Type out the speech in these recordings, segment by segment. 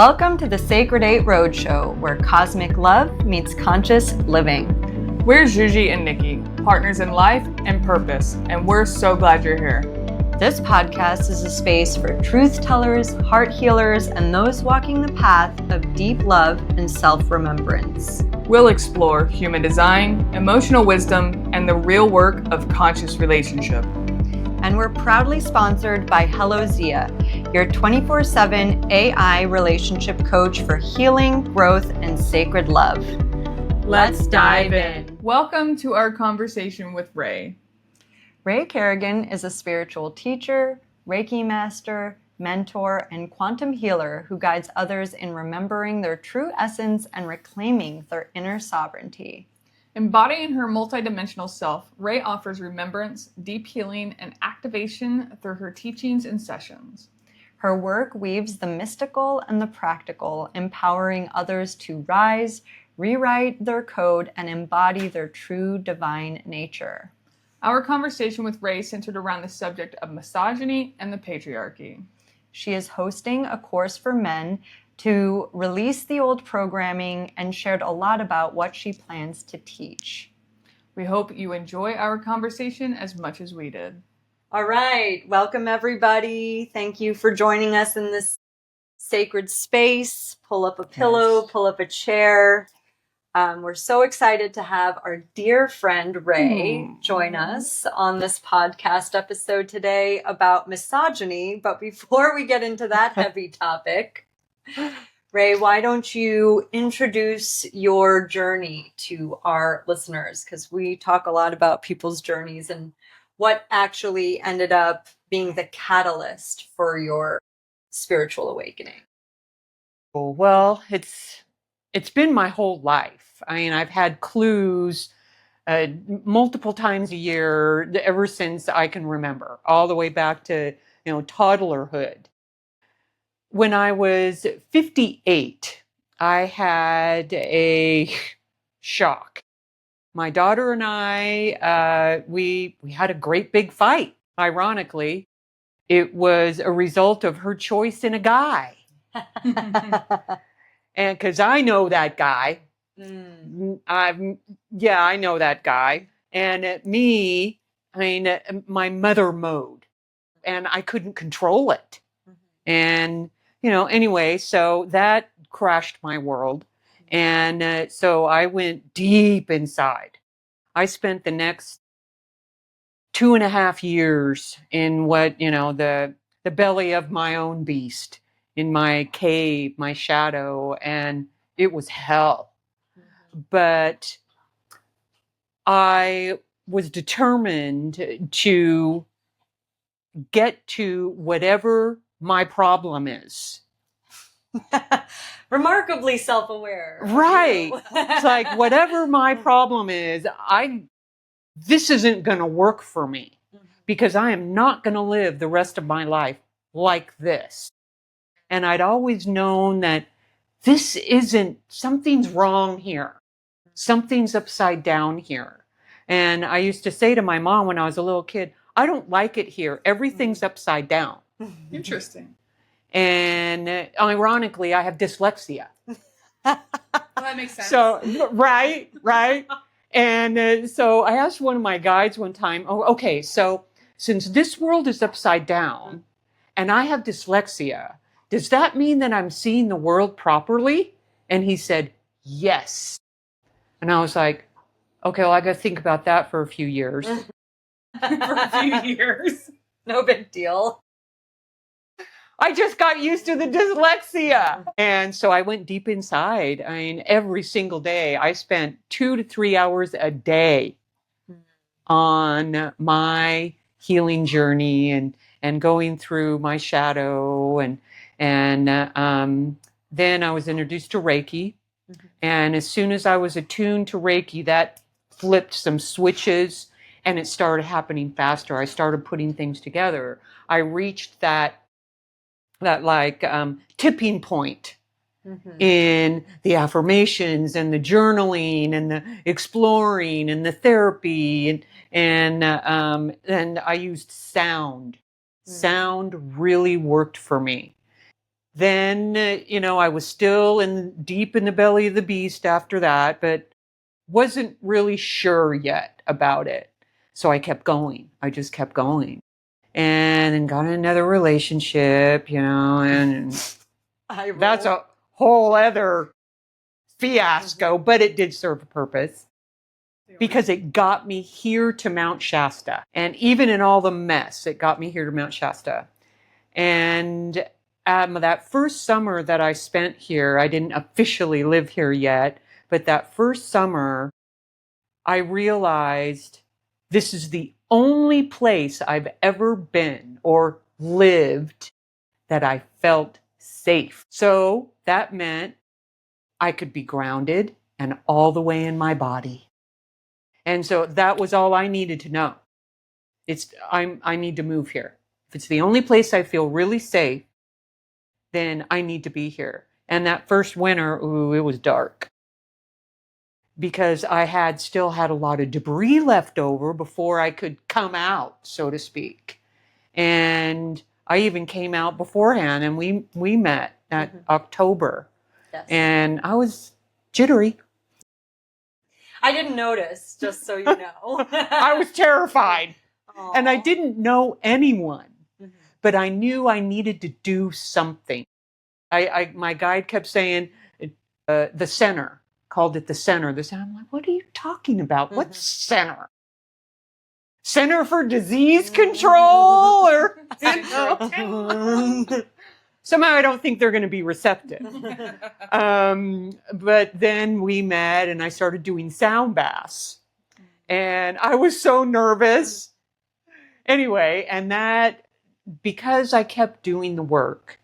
Welcome to the Sacred 8 Roadshow, where cosmic love meets conscious living. We're Zsuzsi and Nikki, partners in life and purpose, and we're so glad you're here. This podcast is a space for truth tellers, heart healers, and those walking the path of deep love and self-remembrance. We'll explore human design, emotional wisdom, and the real work of conscious relationship. And we're proudly sponsored by Hello Zia, your 24/7 AI relationship coach for healing, growth, and sacred love. Let's dive in. Welcome to our conversation with Rae. Rae Kerrigan is a spiritual teacher, Reiki master, mentor, and quantum healer who guides others in remembering their true essence and reclaiming their inner sovereignty. Embodying her multidimensional self, Rae offers remembrance, deep healing, and activation through her teachings and sessions. Her work weaves the mystical and the practical, empowering others to rise, rewrite their code, and embody their true divine nature. Our conversation with Rae centered around the subject of misogyny and the patriarchy. She is hosting a course for men to release the old programming and shared a lot about what she plans to teach. We hope you enjoy our conversation as much as we did. All right. Welcome, everybody. Thank you for joining us in this sacred space. Pull up a pillow, pull up a chair. We're so excited to have our dear friend Rae join us on this podcast episode today about misogyny. But before we get into that heavy topic, Rae, why don't you introduce your journey to our listeners? Because we talk a lot about people's journeys and what actually ended up being the catalyst for your spiritual awakening. Well, it's been my whole life. I mean, I've had clues multiple times a year ever since I can remember, all the way back to, toddlerhood. When I was 58, I had a shock. My daughter and I, we had a great big fight. Ironically, it was a result of her choice in a guy. And because I know that guy, I know that guy. And my mother mode, and I couldn't control it. And, anyway, so that crashed my world. And so I went deep inside. I spent the next 2.5 years in what, the belly of my own beast, in my cave, my shadow, and it was hell. But I was determined to get to whatever my problem is. Remarkably self-aware. Right. It's like, whatever my problem is, this isn't going to work for me, because I am not going to live the rest of my life like this. And I'd always known that something's wrong here. Something's upside down here. And I used to say to my mom when I was a little kid, I don't like it here. Everything's upside down. Interesting. And ironically, I have dyslexia. Well, that makes sense. So, right. And so I asked one of my guides one time, okay, so since this world is upside down and I have dyslexia, does that mean that I'm seeing the world properly? And he said, yes. And I was like, okay, well, I got to think about that for a few years. For a few years. No big deal. I just got used to the dyslexia. And so I went deep inside. I mean, every single day, I spent 2 to 3 hours a day on my healing journey and going through my shadow. And then I was introduced to Reiki. And as soon as I was attuned to Reiki, that flipped some switches and it started happening faster. I started putting things together. I reached that tipping point in the affirmations and the journaling and the exploring and the therapy and I used sound. Sound really worked for me. Then, I was still deep in the belly of the beast after that, but wasn't really sure yet about it. So I kept going. I just kept going. And then got in another relationship, and that's a whole other fiasco, but it did serve a purpose because it got me here to Mount Shasta. And even in all the mess, it got me here to Mount Shasta. And that first summer that I spent here, I didn't officially live here yet, but that first summer, I realized this is the only place I've ever been or lived that I felt safe. So that meant I could be grounded and all the way in my body. And so that was all I needed to know. I need to move here. If it's the only place I feel really safe, then I need to be here. And that first winter, it was dark. Because I still had a lot of debris left over before I could come out, so to speak. And I even came out beforehand, and we met that October. Yes. And I was jittery. I didn't notice, just so you know. I was terrified. Aww. And I didn't know anyone, but I knew I needed to do something. My guide kept saying, the center, called it the center. I'm like, what are you talking about? What's center? Center for Disease Control? Or somehow I don't think they're going to be receptive. But then we met and I started doing sound baths. And I was so nervous. Anyway, and that, because I kept doing the work,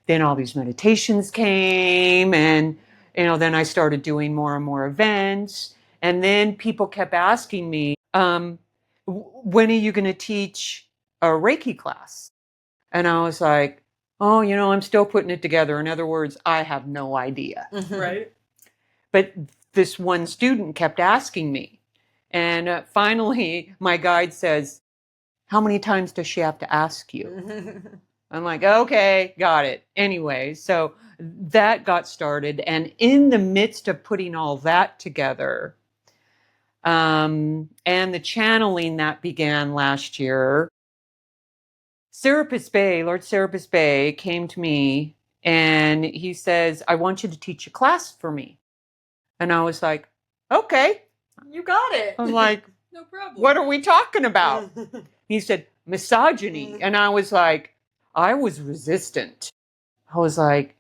then all these meditations came, and then I started doing more and more events. And then people kept asking me, when are you going to teach a Reiki class? And I was like, oh, I'm still putting it together. In other words, I have no idea. Right. But this one student kept asking me. And finally, my guide says, how many times does she have to ask you? I'm like, okay, got it. Anyway, so that got started. And in the midst of putting all that together, and the channeling that began last year, Lord Serapis Bey came to me and he says, I want you to teach a class for me. And I was like, okay. You got it. I'm like, no problem. What are we talking about? He said, misogyny. And I was like, I was resistant. I was like,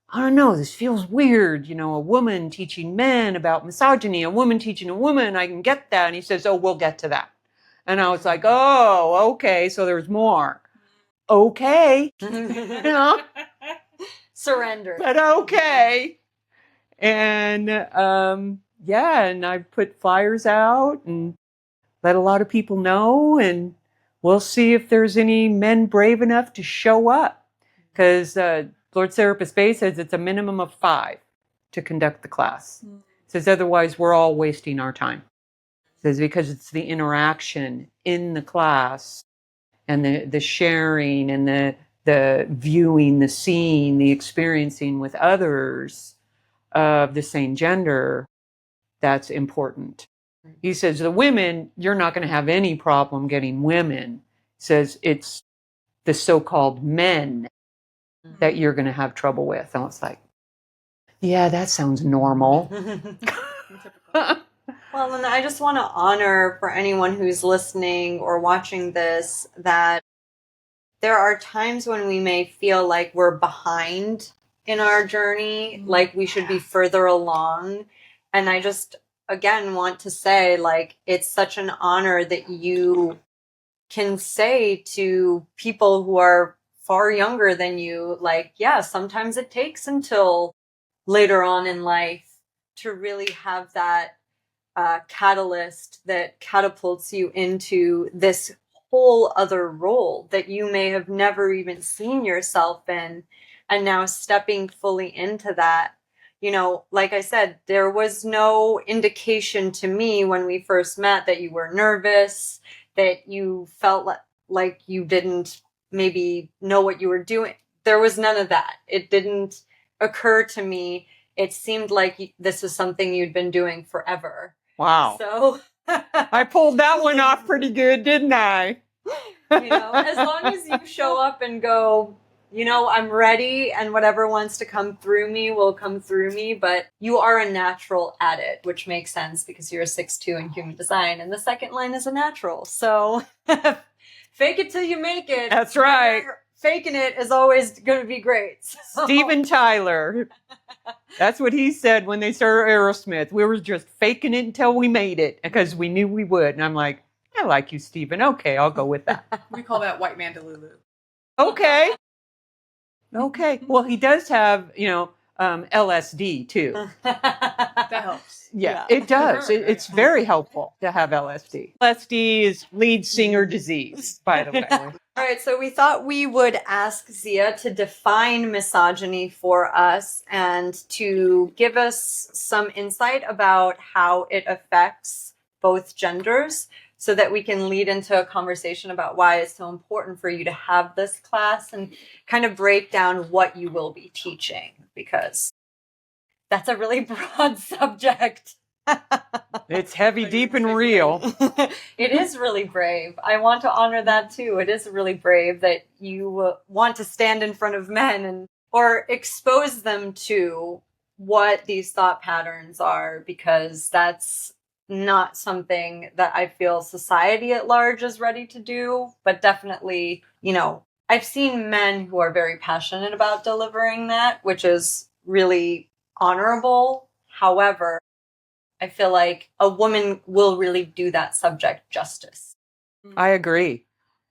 I don't know, this feels weird. A woman teaching men about misogyny, a woman teaching a woman, I can get that. And he says, oh, we'll get to that. And I was like, oh, okay, so there's more. Okay. Surrender. But okay. And and I put flyers out and let a lot of people know, and we'll see if there's any men brave enough to show up. Because Lord Serapis Bey says it's a minimum of 5 to conduct the class. Says otherwise we're all wasting our time. Says because it's the interaction in the class and the sharing and the viewing, the seeing, the experiencing with others of the same gender that's important. He says the women, you're not going to have any problem getting women. He says it's the so-called men that you're going to have trouble with. And I was like, yeah, that sounds normal. Well, and I just want to honor for anyone who's listening or watching this that there are times when we may feel like we're behind in our journey, like we should be further along. And I just, again, want to say, like, it's such an honor that you can say to people who are far younger than you, like, yeah, sometimes it takes until later on in life to really have that catalyst that catapults you into this whole other role that you may have never even seen yourself in. And now stepping fully into that, like I said, there was no indication to me when we first met that you were nervous, that you felt like you didn't maybe know what you were doing there was none of that. It didn't occur to me. It seemed like this is something you'd been doing forever. Wow. So I pulled that one off pretty good, didn't I? as long as you show up and go, I'm ready, and whatever wants to come through me will come through me, but you are a natural at it, which makes sense because you're a 6'2" in human design, and the second line is a natural. So fake it till you make it. That's right. Faking it is always going to be great. So. Steven Tyler. That's what he said when they started Aerosmith. We were just faking it until we made it because we knew we would. And I'm like, I like you, Steven. Okay, I'll go with that. We call that white man delulu. Okay. Okay. Well, he does have, LSD too. That helps. Yeah, it does. It's very helpful to have LSD. LSD is lead singer disease, by the way. All right, so we thought we would ask Zia to define misogyny for us and to give us some insight about how it affects both genders so that we can lead into a conversation about why it's so important for you to have this class and kind of break down what you will be teaching, because that's a really broad subject. It's heavy, deep, and real. It is really brave. I want to honor that too. It is really brave that you want to stand in front of men or expose them to what these thought patterns are, because that's not something that I feel society at large is ready to do. But definitely, I've seen men who are very passionate about delivering that, which is really honorable. However, I feel like a woman will really do that subject justice. I agree.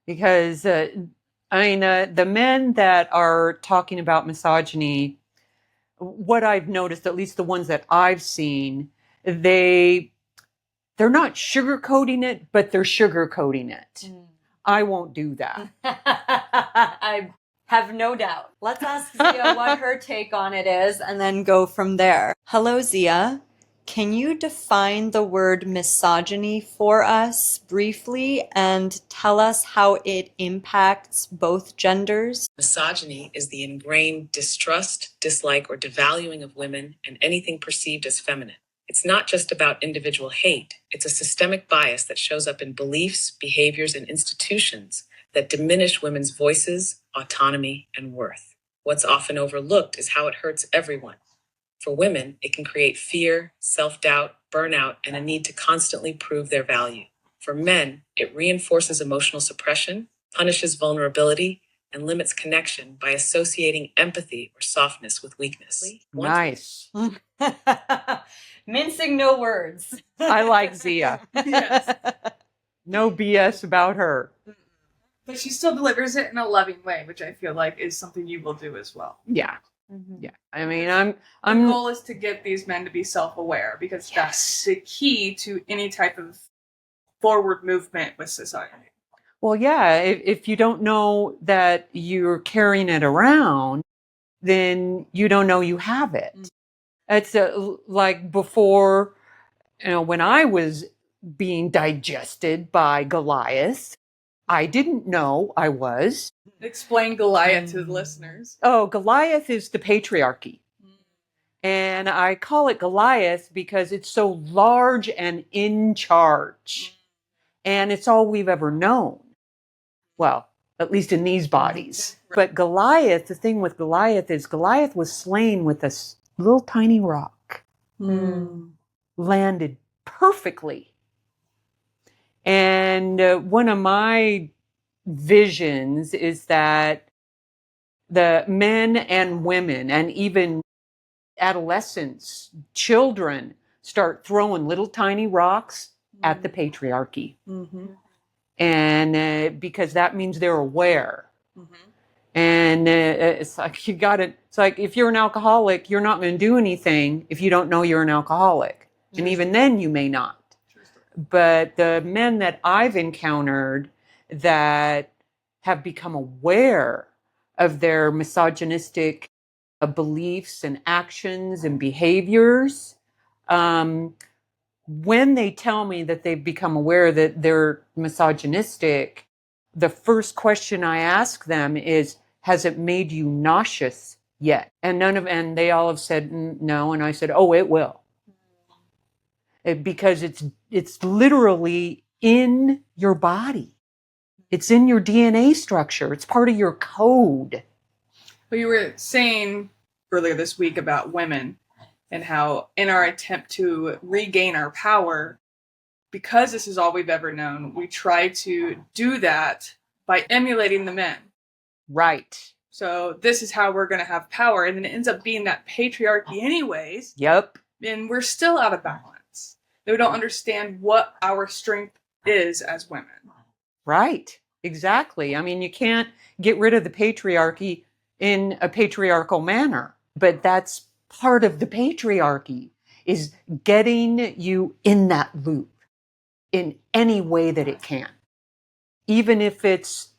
Because, the men that are talking about misogyny, what I've noticed, at least the ones that I've seen, they're not sugarcoating it, but they're sugarcoating it. I won't do that. I have no doubt. Let's ask Zia what her take on it is and then go from there. Hello, Zia. Can you define the word misogyny for us briefly and tell us how it impacts both genders? Misogyny is the ingrained distrust, dislike, or devaluing of women and anything perceived as feminine. It's not just about individual hate. It's a systemic bias that shows up in beliefs, behaviors, and institutions that diminish women's voices, autonomy, and worth. What's often overlooked is how it hurts everyone. For women, it can create fear, self-doubt, burnout, and a need to constantly prove their value. For men, it reinforces emotional suppression, punishes vulnerability, and limits connection by associating empathy or softness with weakness. Nice. Mincing no words. I like Zia. Yes. No BS about her. But she still delivers it in a loving way, which I feel like is something you will do as well. Yeah. Mm-hmm. Yeah. I mean, The goal is to get these men to be self-aware, because that's the key to any type of forward movement with society. Well, yeah, if you don't know that you're carrying it around, then you don't know you have it. It's like before, when I was being digested by Goliath, I didn't know I was. Explain Goliath to the listeners. Oh, Goliath is the patriarchy. And I call it Goliath because it's so large and in charge. And it's all we've ever known. Well, at least in these bodies. But Goliath, the thing with Goliath is Goliath was slain with a little tiny rock. Landed perfectly. And one of my visions is that the men and women and even adolescents, children, start throwing little tiny rocks at the patriarchy. And because that means they're aware. And it's like it's like if you're an alcoholic, you're not going to do anything if you don't know you're an alcoholic. And even then you may not. But the men that I've encountered that have become aware of their misogynistic beliefs and actions and behaviors, when they tell me that they've become aware that they're misogynistic, the first question I ask them is, has it made you nauseous yet? And and they all have said no. And I said, oh, it will. Because it's literally in your body. It's in your DNA structure. It's part of your code. Well, you were saying earlier this week about women and how in our attempt to regain our power, because this is all we've ever known, we try to do that by emulating the men. Right. So this is how we're going to have power. And then it ends up being that patriarchy anyways. Yep. And we're still out of balance. We don't understand what our strength is as women. Right. Exactly. I mean, you can't get rid of the patriarchy in a patriarchal manner, but that's part of the patriarchy, is getting you in that loop in any way that it can. Even if it's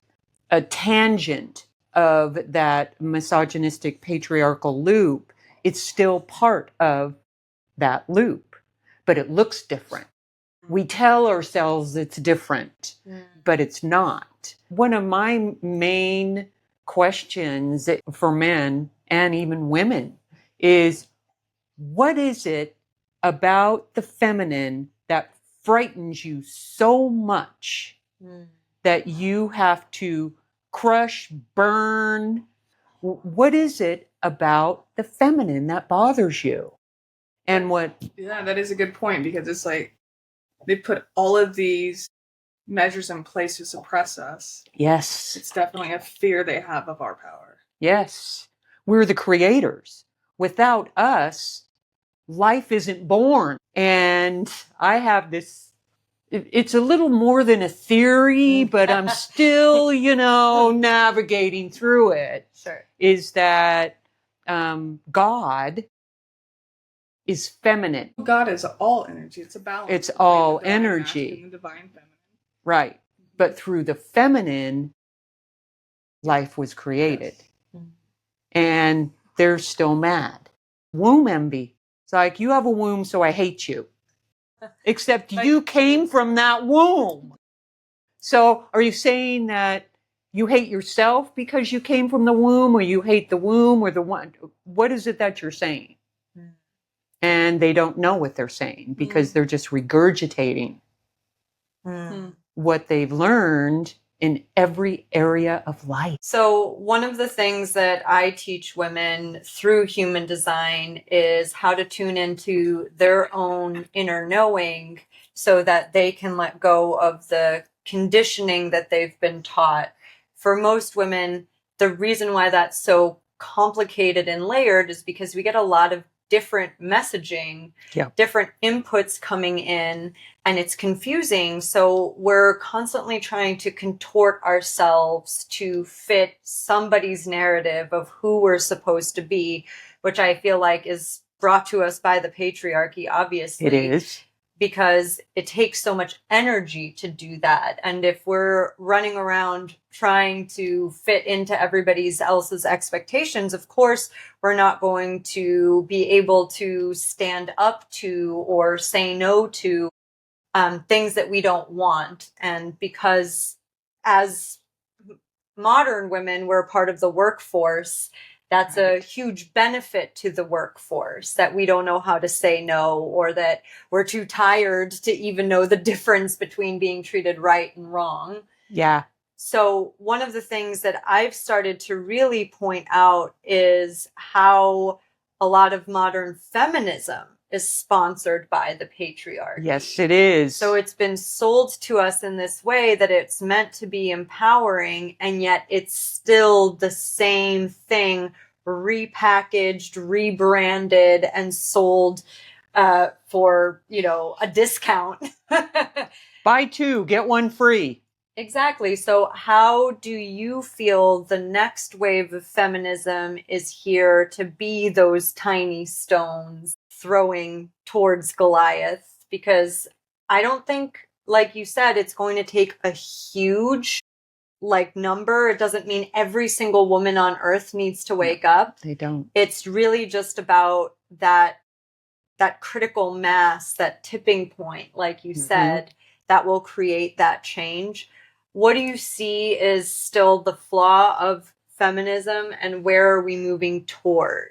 a tangent of that misogynistic patriarchal loop, it's still part of that loop, but it looks different. We tell ourselves it's different, but it's not. One of my main questions for men and even women is, what is it about the feminine that frightens you so much that you have to crush, burn? What is it about the feminine that bothers you? And Yeah, that is a good point, because it's like they put all of these measures in place to suppress us. Yes. It's definitely a fear they have of our power. Yes. We're the creators. Without us, life isn't born. And I have this, it's a little more than a theory, but I'm still, navigating through it. Sure. Is that God is feminine. God is all energy. It's a balance. It's between all the divine energy. masculine and the divine feminine. Right. But through the feminine, life was created. Yes. And they're still mad. Womb envy. It's like, you have a womb, so I hate you. Except you came from that womb. So are you saying that you hate yourself because you came from the womb, or you hate the womb, or the one? What is it that you're saying? And they don't know what they're saying, because they're just regurgitating what they've learned in every area of life. So one of the things that I teach women through human design is how to tune into their own inner knowing, so that they can let go of the conditioning that they've been taught. For most women, the reason why that's so complicated and layered is because we get a lot of different messaging, different inputs coming in, and it's confusing. So we're constantly trying to contort ourselves to fit somebody's narrative of who we're supposed to be, which I feel like is brought to us by the patriarchy, obviously. It is. Because it takes so much energy to do that. And if we're running around trying to fit into everybody else's expectations, of course, we're not going to be able to stand up to or say no to things that we don't want. And because as modern women, we're part of the workforce, that's a huge benefit to the workforce, that we don't know how to say no, or that we're too tired to even know the difference between being treated right and wrong. Yeah. So one of the things that I've started to really point out is how a lot of modern feminism is sponsored by the patriarchy. Yes, it is. So it's been sold to us in this way that it's meant to be empowering, and yet it's still the same thing, repackaged, rebranded, and sold for, a discount. Buy two, get one free. Exactly. So how do you feel the next wave of feminism is here to be those tiny stones throwing towards Goliath? Because I don't think, like you said, it's going to take a huge number. It doesn't mean every single woman on earth needs to wake up. They don't. It's really just about that critical mass, that tipping point, like you said, that will create that change. What do you see is still the flaw of feminism, and where are we moving toward?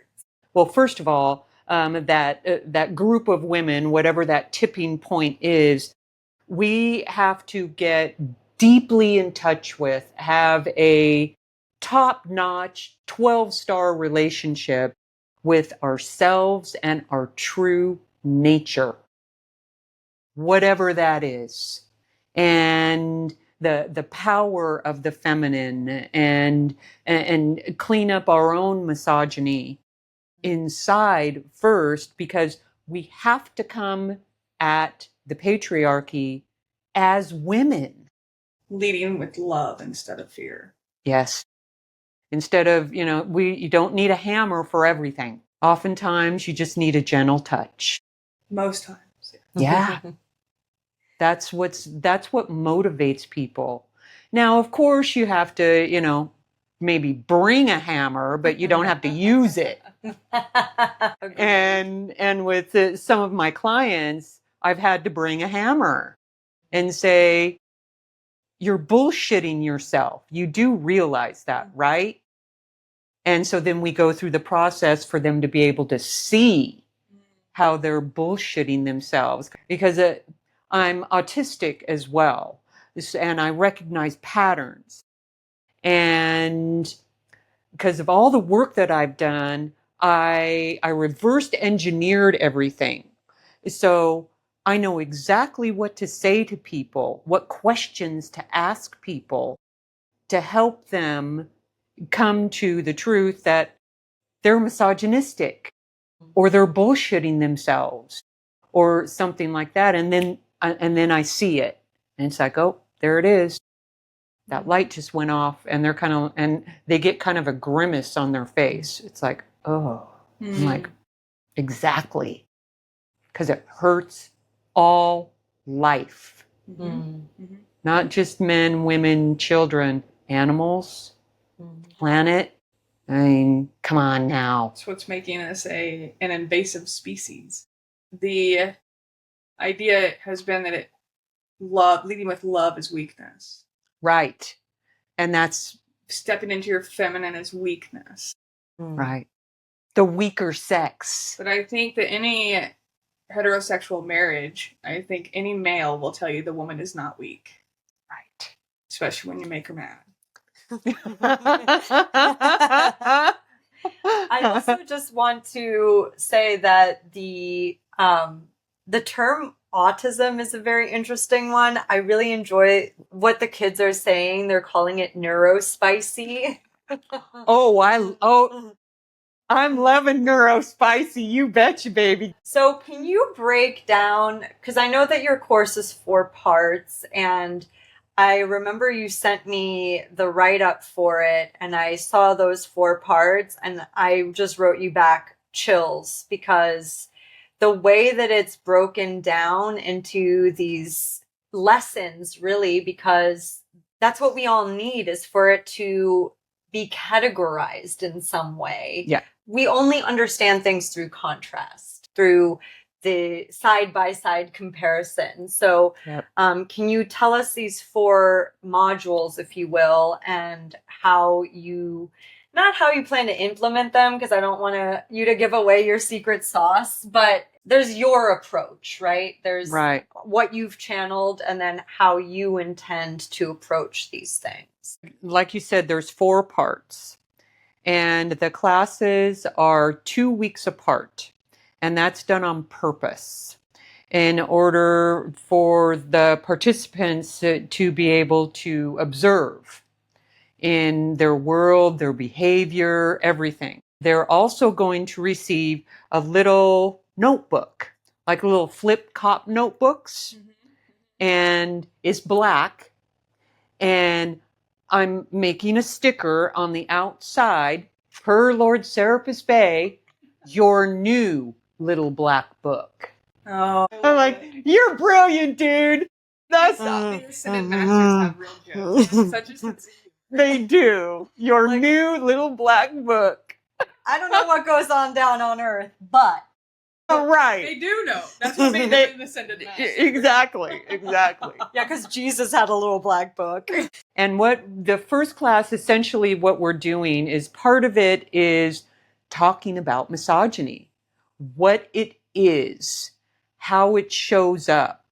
Well, first of all, that group of women, whatever that tipping point is, we have to get deeply in touch with, have a top-notch 12-star relationship with ourselves and our true nature, whatever that is. And the power of the feminine, and clean up our own misogyny inside first, because we have to come at the patriarchy as women. Leading with love instead of fear. Yes. Instead of, you don't need a hammer for everything. Oftentimes you just need a gentle touch. Most times. Yeah. That's what motivates people. Now, of course, you have to, maybe bring a hammer, but you don't have to use it. And with some of my clients, I've had to bring a hammer and say, you're bullshitting yourself. You do realize that, right? And so then we go through the process for them to be able to see how they're bullshitting themselves. Because I'm autistic as well, and I recognize patterns. And because of all the work that I've done, I reversed engineered everything. So I know exactly what to say to people, what questions to ask people to help them come to the truth that they're misogynistic or they're bullshitting themselves or something like that. And then I see it, and it's like, oh, there it is. That light just went off, and they get kind of a grimace on their face. It's like, oh, I'm like, exactly. Because it hurts all life. Not just men, women, children, animals, planet. I mean, come on now. That's what's making us an invasive species. The idea has been that leading with love is weakness. Right. And that's stepping into your feminine is weakness. Right. The weaker sex. But I think that any heterosexual marriage, I think any male will tell you the woman is not weak. Right. Especially when you make her mad. I also just want to say that the term autism is a very interesting one. I really enjoy what the kids are saying. They're calling it neurospicy. I'm loving neurospicy. You betcha, baby. So can you break down, because I know that your course is 4 parts, and I remember you sent me the write-up for it, and I saw those 4 parts, and I just wrote you back chills, because the way that it's broken down into these lessons, really, because that's what we all need, is for it to be categorized in some way. Yeah. We only understand things through contrast, through the side-by-side comparison. So Yep. Can you tell us these 4 modules, if you will, and not how you plan to implement them, because I don't want you to give away your secret sauce, but there's your approach, right? There's Right. what you've channeled, and then how you intend to approach these things. Like you said, there's 4 parts. And the classes are 2 weeks apart. And that's done on purpose in order for the participants to be able to observe in their world, their behavior, everything. They're also going to receive a little notebook, like little flip cop notebooks, and it's black. And I'm making a sticker on the outside, per Lord Serapis Bay, your new little black book. Oh. I'm like, you're brilliant, dude. That's The Ascended Masters have real jokes. Such a sense of humor. They do. Your new little black book. I don't know what goes on down on Earth, but Oh, right. They do know. That's what made them the ascended master. Exactly. Yeah, because Jesus had a little black book. And what the first class, essentially what we're doing is part of it is talking about misogyny, what it is, how it shows up,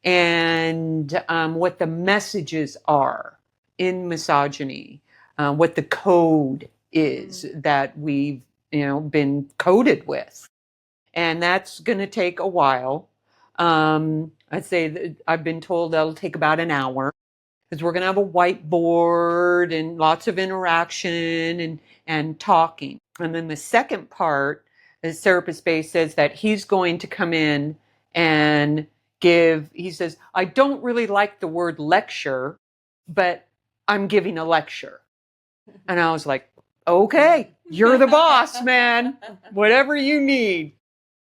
and what the messages are in misogyny, what the code is that we've been coded with. And that's going to take a while. I'd say that I've been told that'll take about an hour because we're going to have a whiteboard and lots of interaction and talking. And then the second part, as Therapist Bay says, that he's going to come in and he says, I don't really like the word lecture, but I'm giving a lecture. And I was like, okay, you're the boss, man. Whatever you need.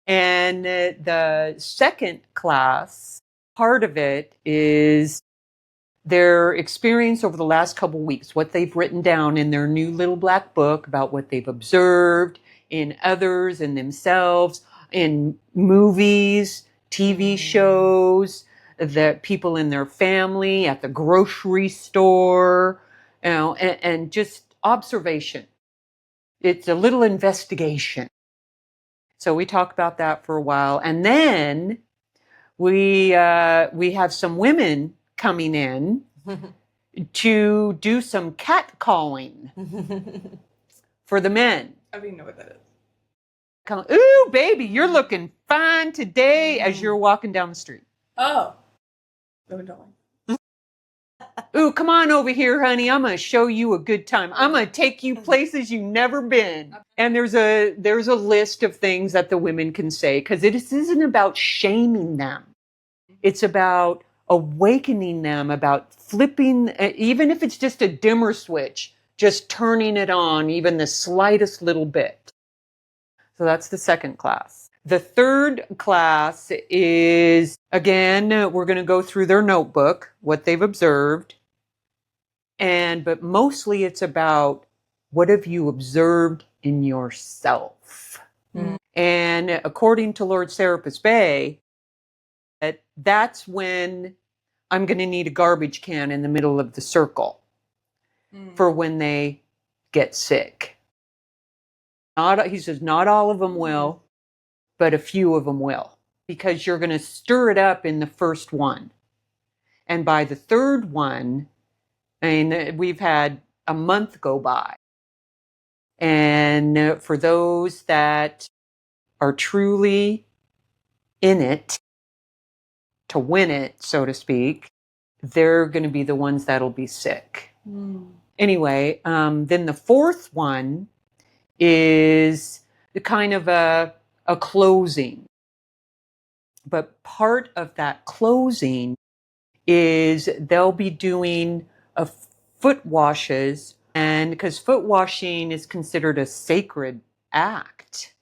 And the second class, part of it is their experience over the last couple weeks, what they've written down in their new little black book about what they've observed in others and themselves, in movies, TV shows, the people in their family, at the grocery store, and just observation. It's a little investigation. So we talk about that for a while. And then we have some women coming in to do some catcalling for the men. I don't even know what that is. Ooh, baby, you're looking fine today as you're walking down the street. Oh. No, don't. Ooh, come on over here, honey. I'm going to show you a good time. I'm going to take you places you've never been. And there's a list of things that the women can say, because it isn't about shaming them. It's about awakening them, about flipping, even if it's just a dimmer switch, just turning it on even the slightest little bit. So that's the second class. The third class is, again, we're going to go through their notebook, what they've observed. But mostly it's about what have you observed in yourself. Mm. And according to Lord Serapis Bey, that's when I'm going to need a garbage can in the middle of the circle for when they get sick. He says, not all of them will, but a few of them will, because you're going to stir it up in the first one. And by the third one, we've had a month go by. And for those that are truly in it, to win it, so to speak, they're going to be the ones that'll be sick. Anyway, then the fourth one is kind of a closing. But part of that closing is they'll be doing foot washes, and because foot washing is considered a sacred act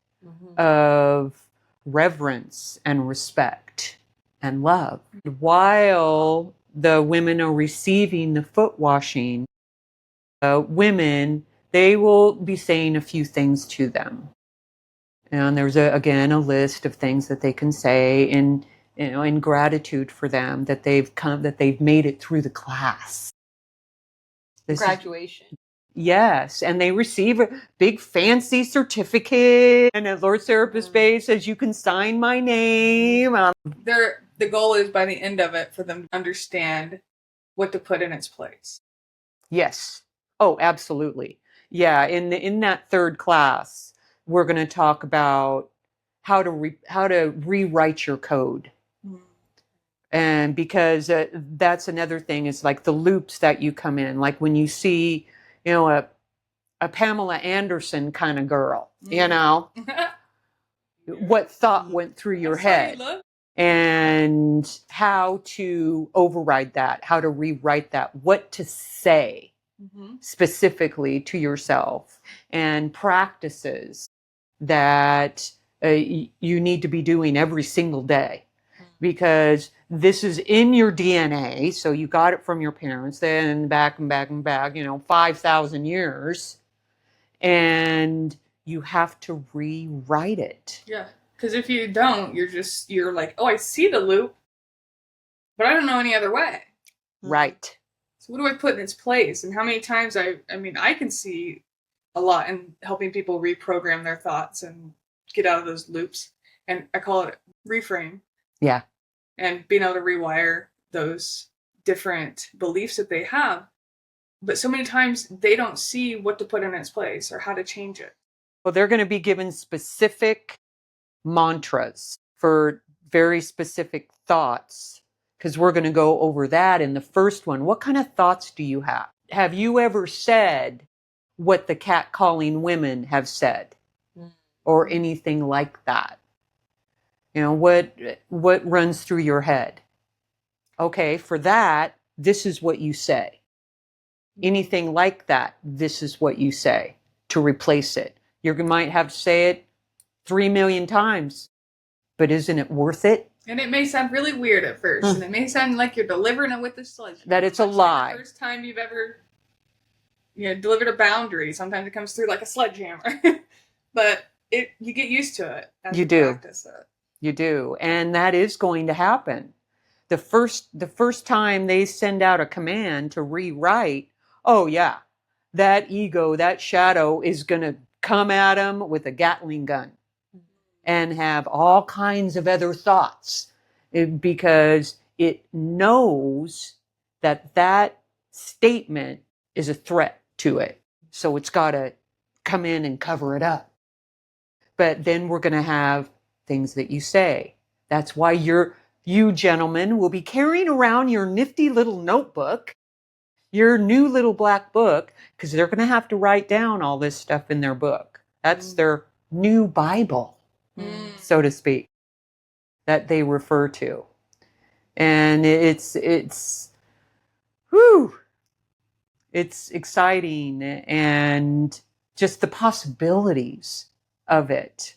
of reverence and respect and love. While the women are receiving the foot washing, women, they will be saying a few things to them. And there's again a list of things that they can say in gratitude for them that they've made it through the class. Graduation. Yes, and they receive a big fancy certificate. And as Lord Serapis Bey says, you can sign my name. The goal is by the end of it for them to understand what to put in its place. Yes. Oh, absolutely. Yeah. In that third class, we're going to talk about how to rewrite your code. And because that's another thing, is like the loops that you come in, like when you see, a Pamela Anderson kind of girl, what thought went through your head, and how to override that, how to rewrite that, what to say specifically to yourself, and practices that you need to be doing every single day, because this is in your DNA. So you got it from your parents, then back and back and back, 5,000 years, and you have to rewrite it. Yeah. Because if you don't, you're like, oh, I see the loop, but I don't know any other way. Right. So what do I put in its place? And how many times I mean, I can see a lot in helping people reprogram their thoughts and get out of those loops. And I call it reframe. Yeah. And being able to rewire those different beliefs that they have. But so many times they don't see what to put in its place or how to change it. Well, they're going to be given specific mantras for very specific thoughts, because we're going to go over that in the first one. What kind of thoughts do you have? Have you ever said what the catcalling women have said or anything like that? You know, what runs through your head? Okay, for that, this is what you say. Anything like that, this is what you say to replace it. You might have to say it 3 million times, but isn't it worth it? And it may sound really weird at first, and it may sound like you're delivering it with a sledgehammer. That it's a lie. Like the first time you've ever delivered a boundary, sometimes it comes through like a sledgehammer. But you get used to it as you practice it. You do. And that is going to happen. The first time they send out a command to rewrite, oh yeah, that ego, that shadow is going to come at them with a Gatling gun and have all kinds of other thoughts, because it knows that statement is a threat to it. So it's got to come in and cover it up. But then we're going to have things that you say. That's why you gentlemen will be carrying around your nifty little notebook, your new little black book, because they're going to have to write down all this stuff in their book. That's their new Bible, so to speak, that they refer to. And it's exciting, and just the possibilities of it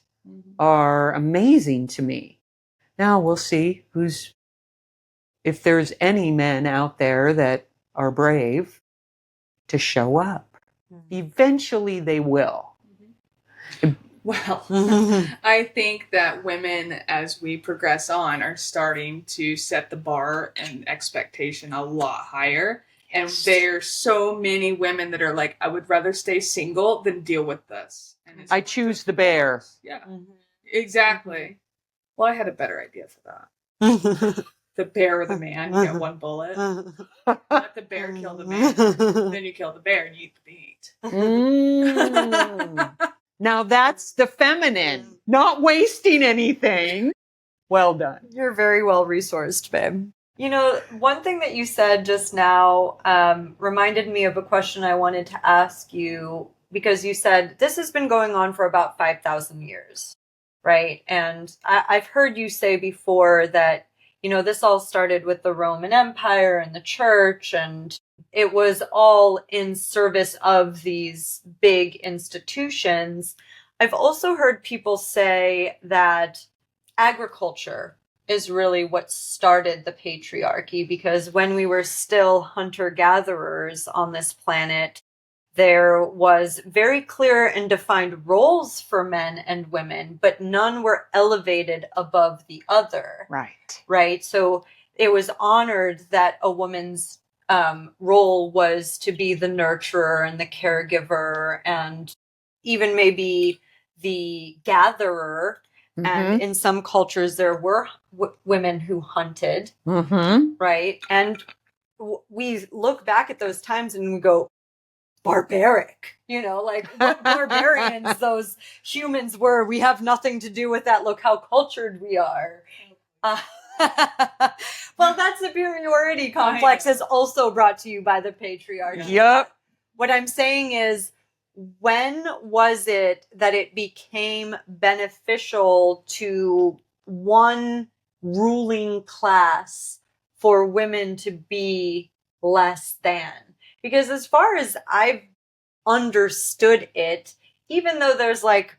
are amazing to me. Now we'll see if there's any men out there that are brave to show up. Eventually they will. Well, I think that women, as we progress on, are starting to set the bar and expectation a lot higher. And there's so many women that are like, I would rather stay single than deal with this. And I choose the bear. Yeah, exactly. Well, I had a better idea for that. The bear or the man, you get one bullet. Let the bear kill the man. Then you kill the bear and you eat the meat. Now that's the feminine, not wasting anything. Well done. You're very well resourced, babe. You know, one thing that you said just now reminded me of a question I wanted to ask you, because you said this has been going on for about 5,000 years, right? And I've heard you say before that, you know, this all started with the Roman Empire and the church, and it was all in service of these big institutions. I've also heard people say that agriculture is really what started the patriarchy, because when we were still hunter-gatherers on this planet, there was very clear and defined roles for men and women, but none were elevated above the other. Right. Right. So it was honored that a woman's role was to be the nurturer and the caregiver and even maybe the gatherer. Mm-hmm. And in some cultures, there were women who hunted. Mm-hmm. Right. And we look back at those times and we go, barbaric, you know, like what barbarians those humans were. We have nothing to do with that. Look how cultured we are. Well, that superiority complex is also brought to you by the patriarchy. Yep. What I'm saying is, when was it that it became beneficial to one ruling class for women to be less than? Because as far as I've understood it, even though there's like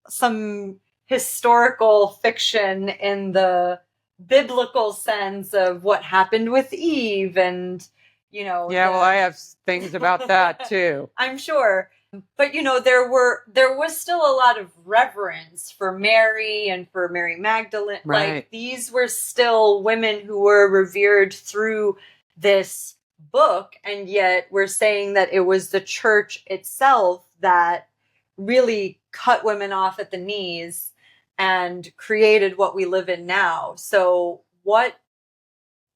some historical fiction in the biblical sense of what happened with Eve and, you know. Yeah, well, I have things about that too. I'm sure. But there was still a lot of reverence for Mary and for Mary Magdalene. Right. Like, these were still women who were revered through this book, and yet we're saying that it was the church itself that really cut women off at the knees and created what we live in now. So what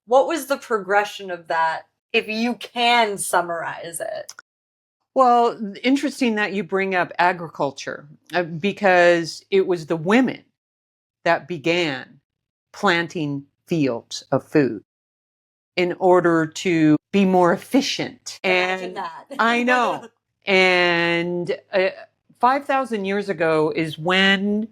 was the progression of that, if you can summarize it? Well, interesting that you bring up agriculture, because it was the women that began planting fields of food in order to be more efficient. Imagine that. I know. And 5,000 years ago is when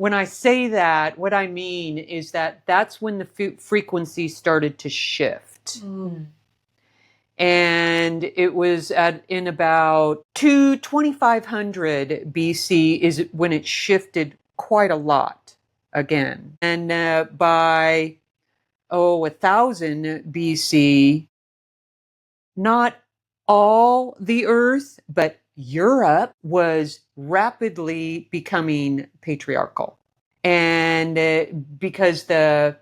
I say that, what I mean is that that's when the frequency started to shift. Mm. And it was in about 2500 BC is when it shifted quite a lot again. And by 1000 BC, not all the earth, but Europe was rapidly becoming patriarchal. And because the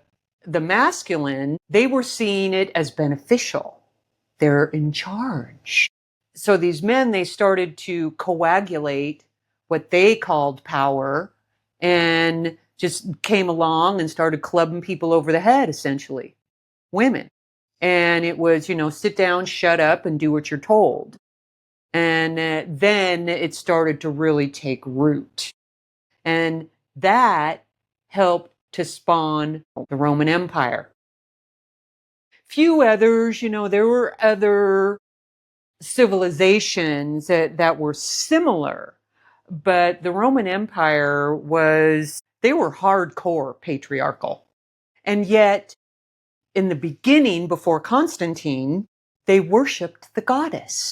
masculine, they were seeing it as beneficial. They're in charge. So these men, they started to coagulate what they called power and just came along and started clubbing people over the head, essentially. Women. And it was, sit down, shut up, and do what you're told. And then it started to really take root. And that helped to spawn the Roman Empire. Few others, there were other civilizations that were similar, but the Roman Empire they were hardcore patriarchal. And yet, in the beginning, before Constantine, they worshipped the goddess.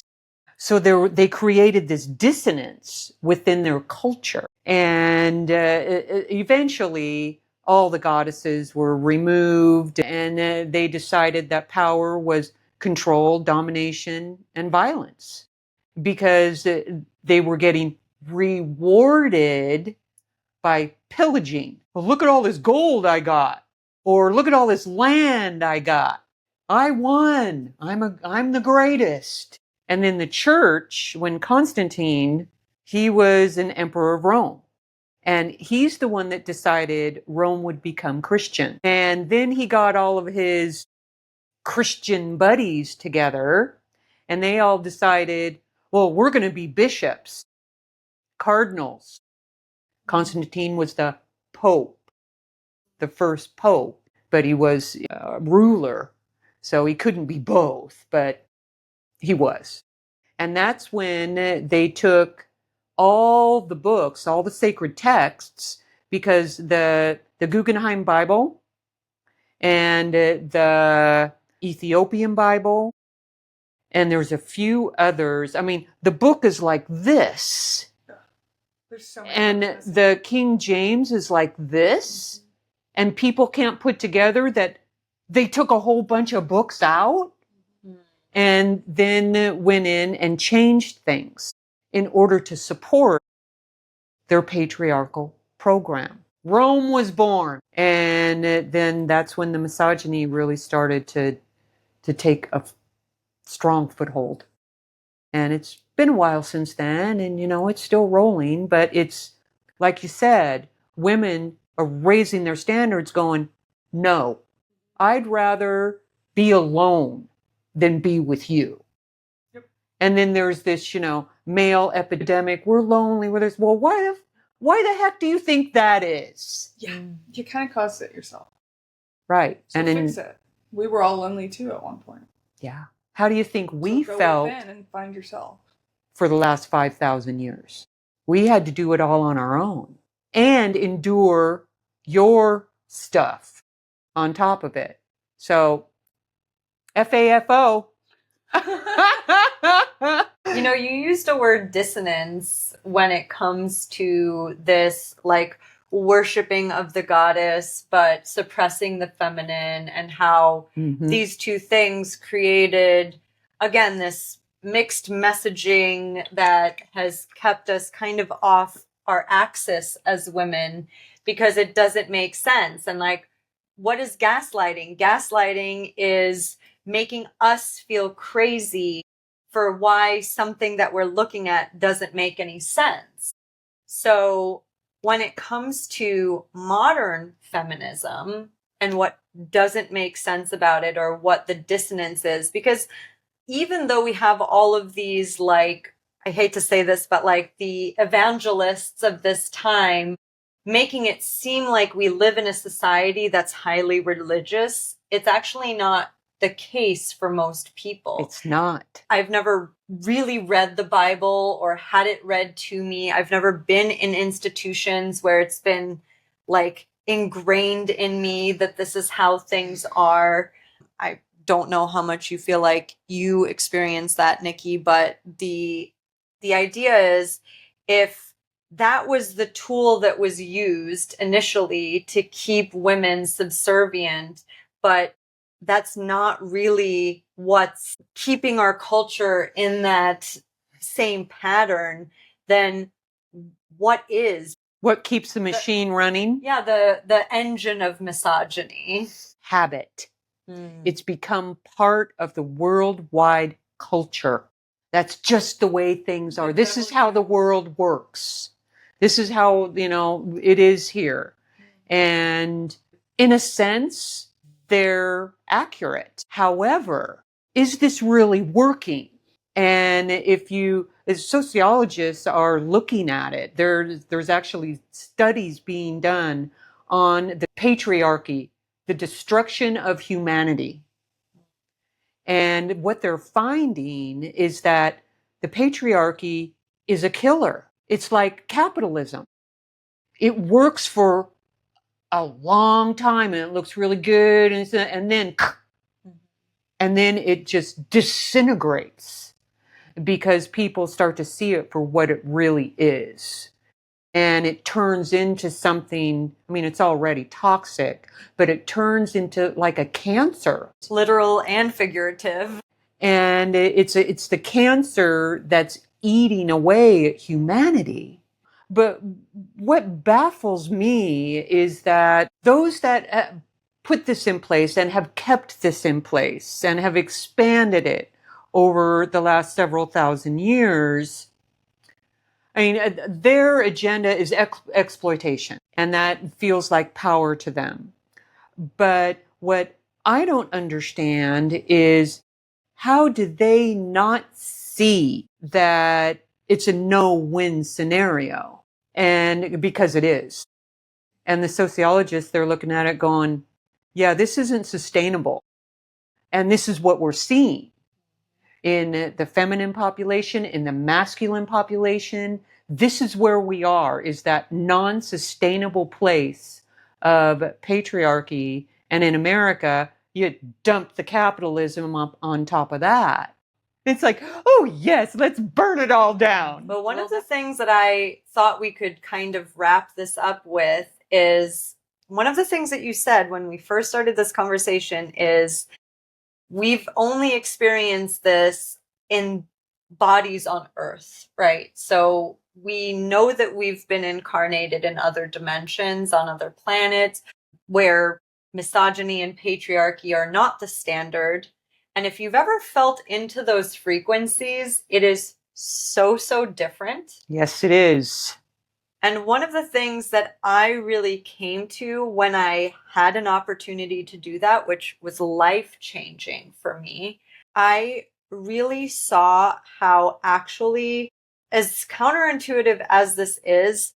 So they created this dissonance within their culture. And eventually, all the goddesses were removed, and they decided that power was control, domination, and violence, because they were getting rewarded by pillaging. Well, look at all this gold I got, or look at all this land I got. I won. I'm the greatest. And then the church, when Constantine, he was an emperor of Rome. And he's the one that decided Rome would become Christian. And then he got all of his Christian buddies together, and they all decided, well, we're going to be bishops, cardinals. Constantine was the pope, the first pope, but he was a ruler. So he couldn't be both, but he was. And that's when they took all the books, all the sacred texts, because the Guggenheim Bible and the Ethiopian Bible, and there's a few others. I mean, the book is like this. There's so many And books. the King James is like this. And people can't put together that they took a whole bunch of books out and then went in and changed things in order to support their patriarchal program. Rome was born. And then that's when the misogyny really started to take a strong foothold. And it's been a while since then, and it's still rolling, but it's like you said, women are raising their standards, going, no, I'd rather be alone than be with you. Yep. And then there's this, male epidemic. We're lonely. Well, why the heck do you think that is? Yeah, you kind of caused it yourself. Right. So and fix it. We were all lonely too at one point. Yeah. How do you think we so go felt within and find yourself for the last 5,000 years? We had to do it all on our own and endure your stuff on top of it. So, FAFO. You used a word dissonance when it comes to this, like, worshiping of the goddess, but suppressing the feminine, and how these two things created, again, this mixed messaging that has kept us kind of off our axis as women because it doesn't make sense. And like, what is gaslighting? Gaslighting is making us feel crazy for why something that we're looking at doesn't make any sense. So when it comes to modern feminism and what doesn't make sense about it or what the dissonance is, because even though we have all of these, like, I hate to say this, but like the evangelists of this time making it seem like we live in a society that's highly religious, it's actually not the case for most people. It's not. I've never really read the Bible or had it read to me. I've never been in institutions where it's been like ingrained in me that this is how things are. I don't know how much you feel like you experience that, Nikki, but the idea is if that was the tool that was used initially to keep women subservient, but that's not really what's keeping our culture in that same pattern, then what is? What keeps the machine running? Yeah, the engine of misogyny. Habit. It's become part of the worldwide culture. That's just the way things are. This is how the world works. This is how, it is here. And in a sense, they're accurate. However, is this really working? And as sociologists are looking at it, there's actually studies being done on the patriarchy, the destruction of humanity. And what they're finding is that the patriarchy is a killer. It's like capitalism. It works for a long time and it looks really good, and then it just disintegrates because people start to see it for what it really is. And it turns into something, it's already toxic, but it turns into like a cancer. Literal and figurative. And it's the cancer that's eating away at humanity. But what baffles me is that those that put this in place and have kept this in place and have expanded it over the last several thousand years, their agenda is exploitation, and that feels like power to them. But what I don't understand is how do they not see that it's a no-win scenario? And because it is. And the sociologists, they're looking at it going, yeah, this isn't sustainable. And this is what we're seeing in the feminine population, in the masculine population. This is where we are, is that non-sustainable place of patriarchy. And in America, you dump the capitalism up on top of that. It's like, oh yes, let's burn it all down. But one of the things that I thought we could kind of wrap this up with is one of the things that you said when we first started this conversation is we've only experienced this in bodies on Earth, right? So we know that we've been incarnated in other dimensions, on other planets, where misogyny and patriarchy are not the standard. And if you've ever felt into those frequencies, it is so different. Yes, it is. And one of the things that I really came to when I had an opportunity to do that, which was life-changing for me, I really saw how actually, as counterintuitive as this is,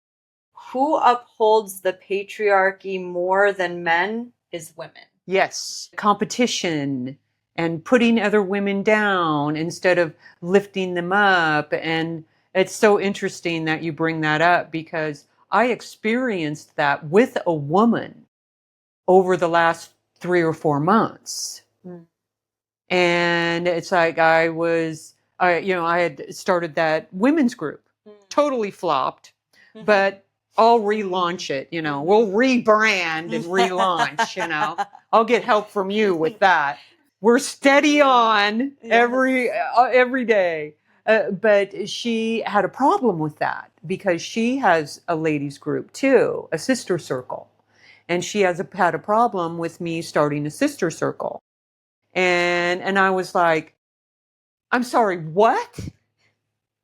who upholds the patriarchy more than men is women. Yes, competition and putting other women down instead of lifting them up. And it's so interesting that you bring that up because I experienced that with a woman over the last 3 or 4 months. And it's like I had started that women's group, totally flopped, but I'll relaunch it, we'll rebrand and relaunch, I'll get help from you with that. we're steady on Yes. every day. But she had a problem with that because she has a ladies group too, a sister circle. And she had a problem with me starting a sister circle. And I was like, I'm sorry, what?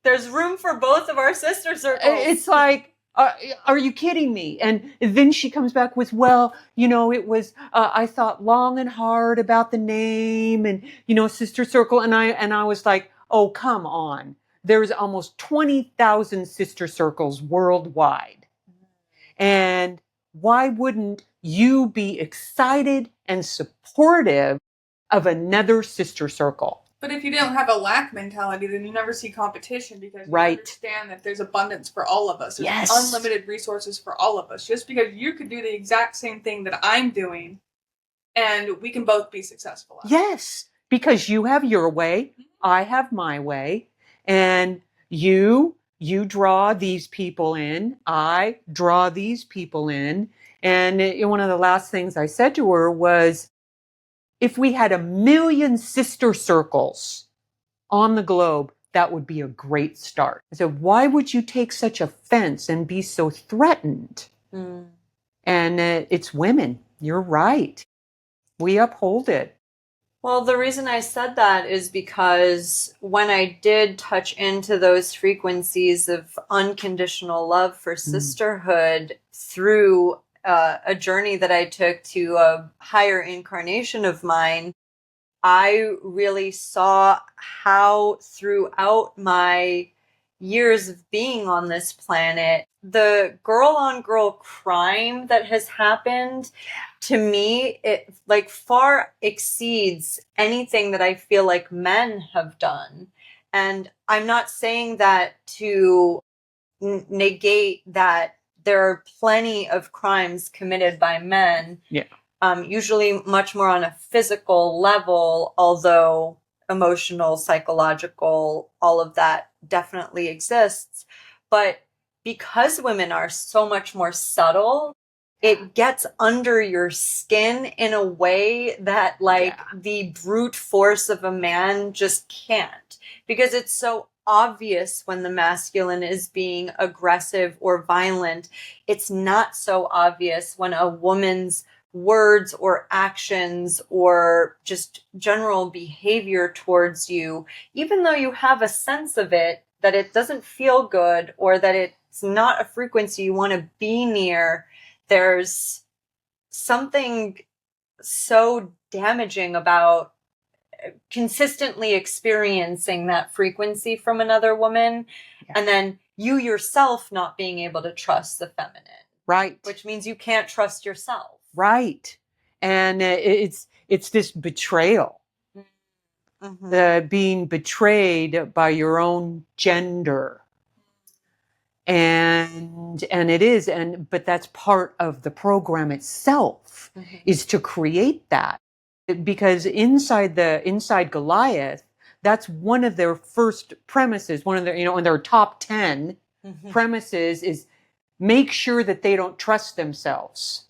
There's room for both of our sister circles. It's like, are you kidding me? And then she comes back with, well, it was, I thought long and hard about the name and, sister circle. And I was like, oh, come on. There's almost 20,000 sister circles worldwide. And why wouldn't you be excited and supportive of another sister circle? But if you don't have a lack mentality, then you never see competition because you Right. understand that there's abundance for all of us. There's Yes. unlimited resources for all of us. Just because you could do the exact same thing that I'm doing, and we can both be successful. Yes, because you have your way, I have my way, and you draw these people in, I draw these people in. And one of the last things I said to her was, if we had 1 million sister circles on the globe, that would be a great start. I said, why would you take such offense and be so threatened? Mm. And it's women. You're right. We uphold it. Well, the reason I said that is because when I did touch into those frequencies of unconditional love for sisterhood through a journey that I took to a higher incarnation of mine, I really saw how throughout my years of being on this planet, the girl on girl crime that has happened to me, it like far exceeds anything that I feel like men have done. And I'm not saying that to negate that there are plenty of crimes committed by men. Yeah. Usually much more on a physical level, although emotional, psychological, all of that definitely exists. But because women are so much more subtle, it gets under your skin in a way that the brute force of a man just can't, because it's so obvious when the masculine is being aggressive or violent. It's not so obvious when a woman's words or actions or just general behavior towards you, even though you have a sense of it, that it doesn't feel good or that it's not a frequency you want to be near, there's something so damaging about consistently experiencing that frequency from another woman, and then you yourself not being able to trust the feminine. Right. Which means you can't trust yourself. Right. And it's this betrayal. Being betrayed by your own gender. And it is, but that's part of the program itself, is to create that. Because inside Goliath, that's one of their first premises, one of their, in their top 10 premises is make sure that they don't trust themselves,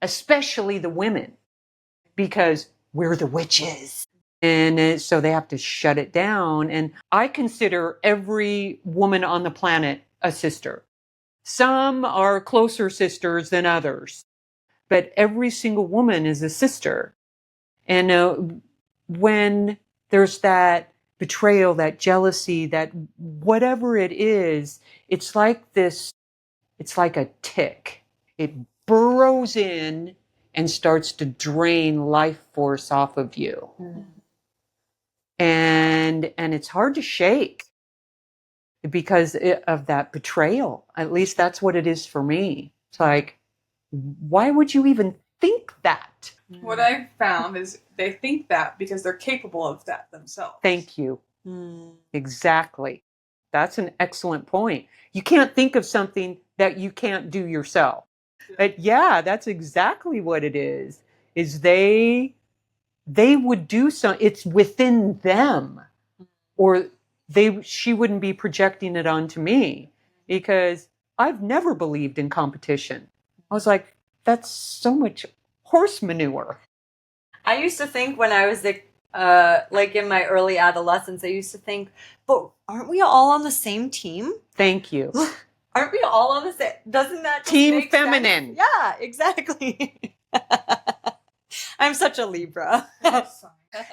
especially the women, because we're the witches. And so they have to shut it down. And I consider every woman on the planet a sister. Some are closer sisters than others, but every single woman is a sister. And when there's that betrayal, that jealousy, that whatever it is, it's like a tick. It burrows in and starts to drain life force off of you. And it's hard to shake because of that betrayal. At least that's what it is for me. It's like, why would you even think that? What I've found is they think that because they're capable of that themselves. Thank you. Exactly. That's an excellent point. You can't think of something that you can't do yourself. But yeah, that's exactly what it is they would do it's within them, or she wouldn't be projecting it onto me, because I've never believed in competition. I was like, that's so much horse manure. I used to think when I was like in my early adolescence, I used to think, but aren't we all on the same team? Thank you. Aren't we all on the same? Doesn't that just Team make feminine. sense? Yeah, exactly. I'm such a Libra.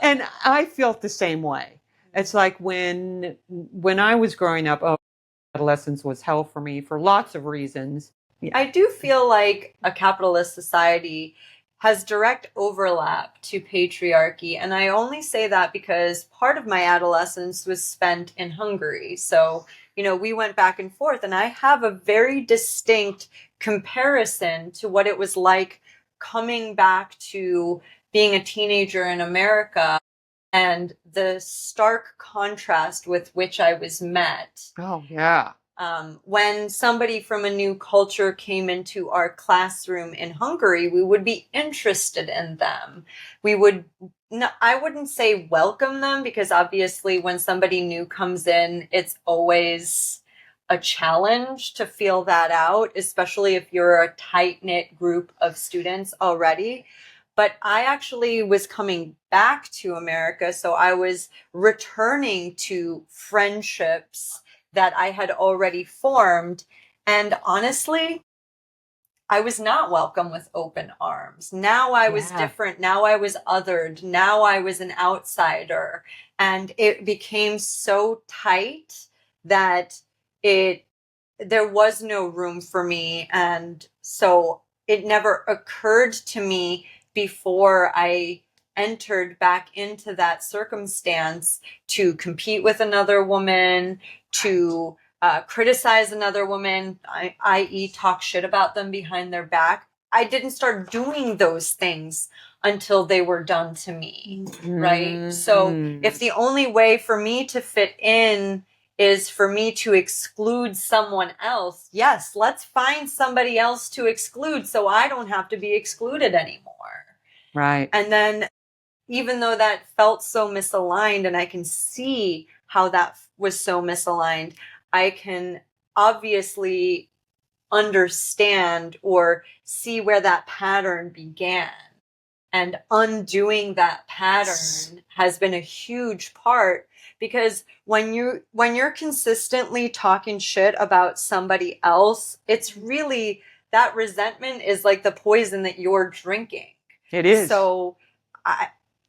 And I felt the same way. It's like when I was growing up, adolescence was hell for me for lots of reasons. Yeah. I do feel like a capitalist society has direct overlap to patriarchy. And I only say that because part of my adolescence was spent in Hungary. So, we went back and forth, and I have a very distinct comparison to what it was like coming back to being a teenager in America and the stark contrast with which I was met. Oh, yeah. When somebody from a new culture came into our classroom in Hungary, we would be interested in them. I wouldn't say welcome them, because obviously when somebody new comes in, it's always a challenge to feel that out, especially if you're a tight-knit group of students already. But I actually was coming back to America, so I was returning to friendships that I had already formed. And honestly, I was not welcome with open arms. Now I was different. Now I was othered. Now I was an outsider. And it became so tight that there was no room for me. And so it never occurred to me before I entered back into that circumstance to compete with another woman, to criticize another woman, i.e. talk shit about them behind their back. I didn't start doing those things until they were done to me, right? So if the only way for me to fit in is for me to exclude someone else, yes, let's find somebody else to exclude so I don't have to be excluded anymore. Right. And then even though that felt so misaligned, and I can see how that was so misaligned, I can obviously understand or see where that pattern began. And undoing that pattern has been a huge part, because when you're consistently talking shit about somebody else, it's really, that resentment is like the poison that you're drinking. It is. So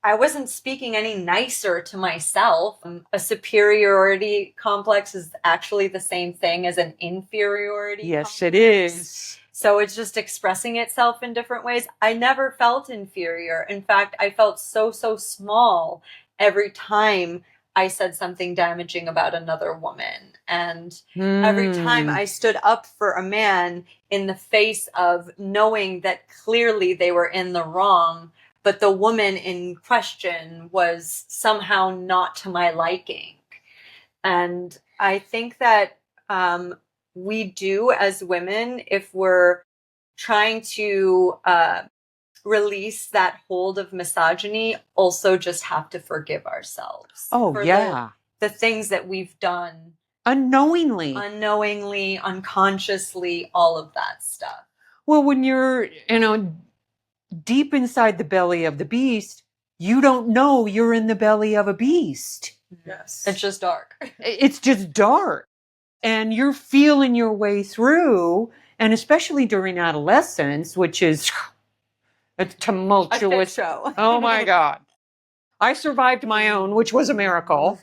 I wasn't speaking any nicer to myself. A superiority complex is actually the same thing as an inferiority complex. It is. So it's just expressing itself in different ways. I never felt inferior. In fact, I felt so small every time I said something damaging about another woman. And every time I stood up for a man in the face of knowing that clearly they were in the wrong, but the woman in question was somehow not to my liking. And I think that we do, as women, if we're trying to release that hold of misogyny, also just have to forgive ourselves. Oh, yeah. The things that we've done. Unknowingly, unconsciously, all of that stuff. Well, when you're, deep inside the belly of the beast, you don't know you're in the belly of a beast. Yes. It's just dark. It's just dark. And you're feeling your way through, and especially during adolescence, which is a tumultuous show. Oh my God. I survived my own, which was a miracle.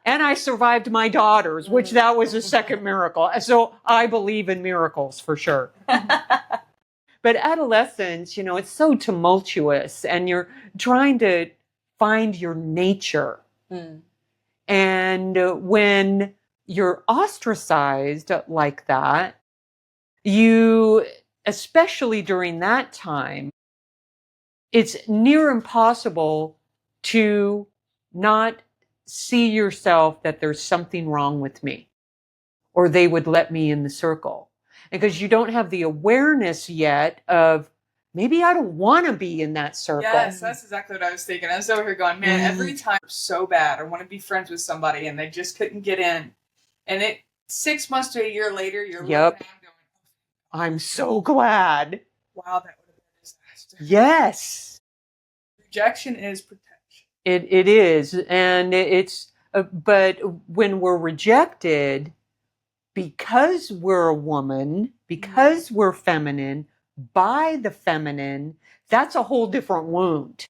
And I survived my daughter's, which that was a second miracle. So I believe in miracles for sure. But adolescence, it's so tumultuous, and you're trying to find your nature. And when you're ostracized like that, you, especially during that time, it's near impossible to not see yourself that there's something wrong with me, or they would let me in the circle. Because you don't have the awareness yet of, maybe I don't want to be in that circle. Yes, that's exactly what I was thinking. I was over here going, man, every time I'm so bad, I want to be friends with somebody and they just couldn't get in. And 6 months to a year later, you're looking at them going, I'm so glad. wow, that would have been a disaster. Yes. Rejection is protection. It is, and it's. But when we're rejected, because we're a woman, because we're feminine, by the feminine, that's a whole different wound.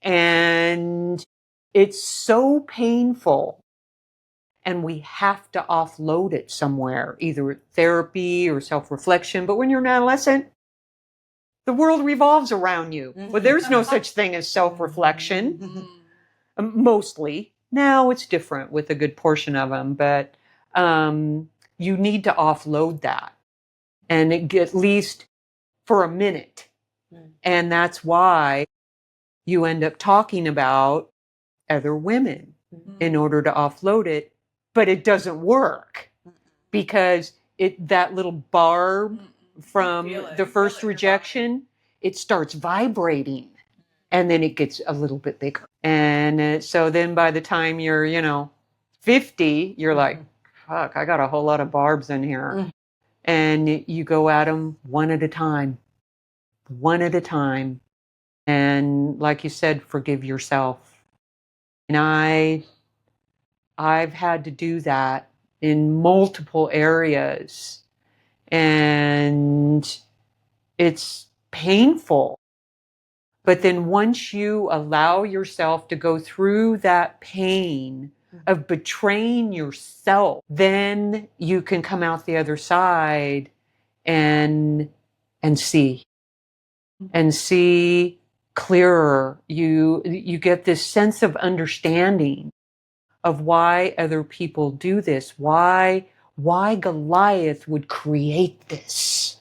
And it's so painful. And we have to offload it somewhere, either therapy or self-reflection. But when you're an adolescent, the world revolves around you. Well, there's no such thing as self-reflection, mostly. Now it's different with a good portion of them, but you need to offload that, and at least for a minute. And that's why you end up talking about other women in order to offload it, but it doesn't work because that little barb from the first rejection, it starts vibrating, and then it gets a little bit bigger. And so then by the time you're, 50, you're like, fuck, I got a whole lot of barbs in here. And you go at them one at a time. And like you said, forgive yourself. And I've had to do that in multiple areas. And it's painful. But then once you allow yourself to go through that pain of betraying yourself, then you can come out the other side and see clearer. You get this sense of understanding of why other people do this, why Goliath would create this.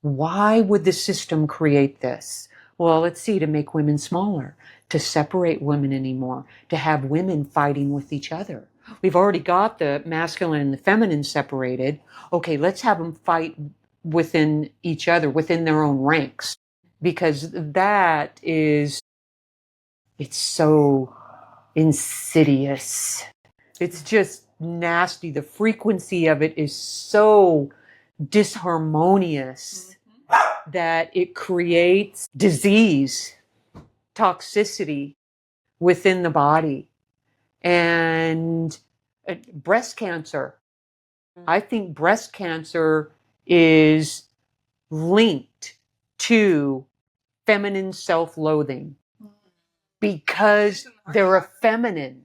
Why would the system create this? Well, let's see, to make women smaller, to separate women anymore, to have women fighting with each other. We've already got the masculine and the feminine separated. Okay, let's have them fight within each other, within their own ranks, because it's so insidious. It's just nasty. The frequency of it is so disharmonious that it creates disease, toxicity within the body. And breast cancer. I think breast cancer is linked to feminine self-loathing because they're effeminate.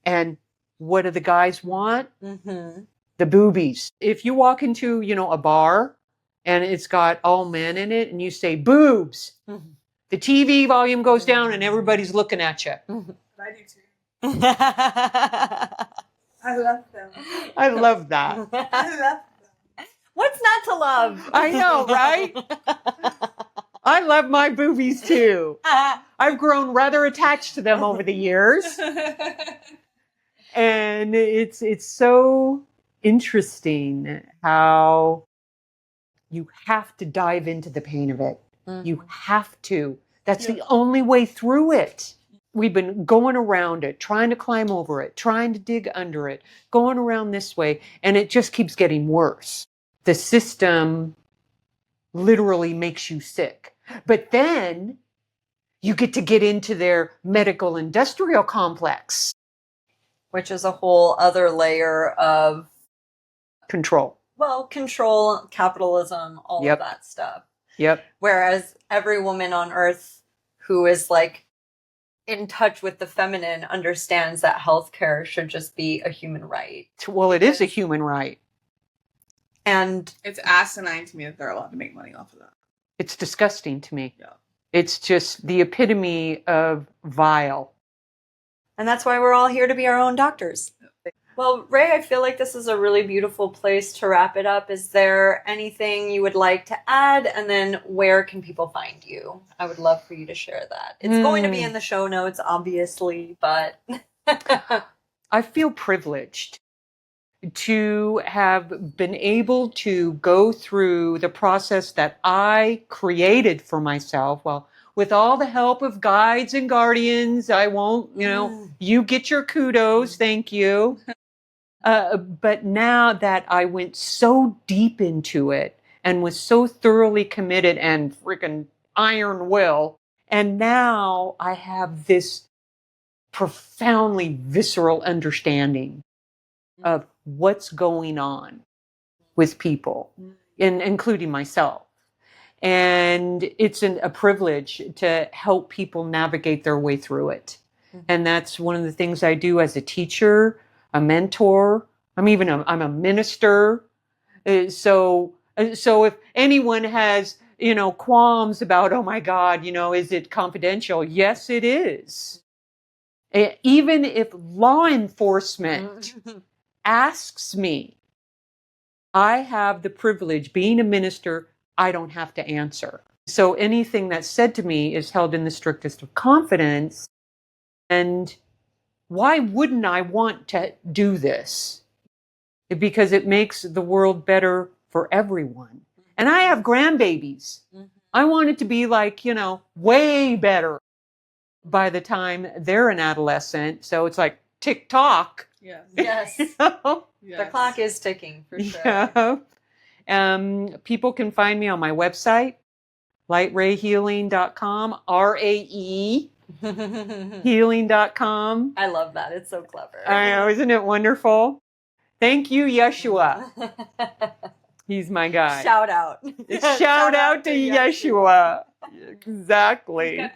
And what do the guys want? The boobies. If you walk into, a bar and it's got all men in it and you say boobs, the TV volume goes down and everybody's looking at you. I do too. I love them. I love that. I love them. What's not to love? I know, right? I love my boobies too. I've grown rather attached to them over the years. And it's so interesting how you have to dive into the pain of it. You have to. That's the only way through it. We've been going around it, trying to climb over it, trying to dig under it, going around this way, and it just keeps getting worse. The system literally makes you sick. But then you get into their medical industrial complex. Which is a whole other layer of Control. Well, control, capitalism, all of that stuff. Yep. Whereas every woman on earth who is in touch with the feminine understands that healthcare should just be a human right. Well, it is a human right. And it's asinine to me that they're allowed to make money off of that. It's disgusting to me. Yeah. It's just the epitome of vile. And that's why we're all here to be our own doctors. Well, Rae, I feel like this is a really beautiful place to wrap it up. Is there anything you would like to add? And then where can people find you? I would love for you to share that. It's going to be in the show notes, obviously, but... I feel privileged to have been able to go through the process that I created for myself. Well, with all the help of guides and guardians, I won't, you get your kudos. Thank you. But now that I went so deep into it and was so thoroughly committed and freaking iron will. And now I have this profoundly visceral understanding of what's going on with people, including myself. And it's a privilege to help people navigate their way through it. And that's one of the things I do as a teacher, a mentor. I'm a minister. So if anyone has, qualms about, oh my God, is it confidential? Yes, it is. Even if law enforcement asks me, I have the privilege, being a minister, I don't have to answer. So anything that's said to me is held in the strictest of confidence. And why wouldn't I want to do this? Because it makes the world better for everyone. And I have grandbabies. I want it to be like, way better by the time they're an adolescent. So it's like tick-tock. Yes. Yes. Yes. The clock is ticking for sure. Yeah. People can find me on my website, lightrayhealing.com, RAE healing.com. I love that. It's so clever. I know, isn't it wonderful? Thank you, Yeshua. He's my guy. Shout out. Shout out to Yeshua. Exactly.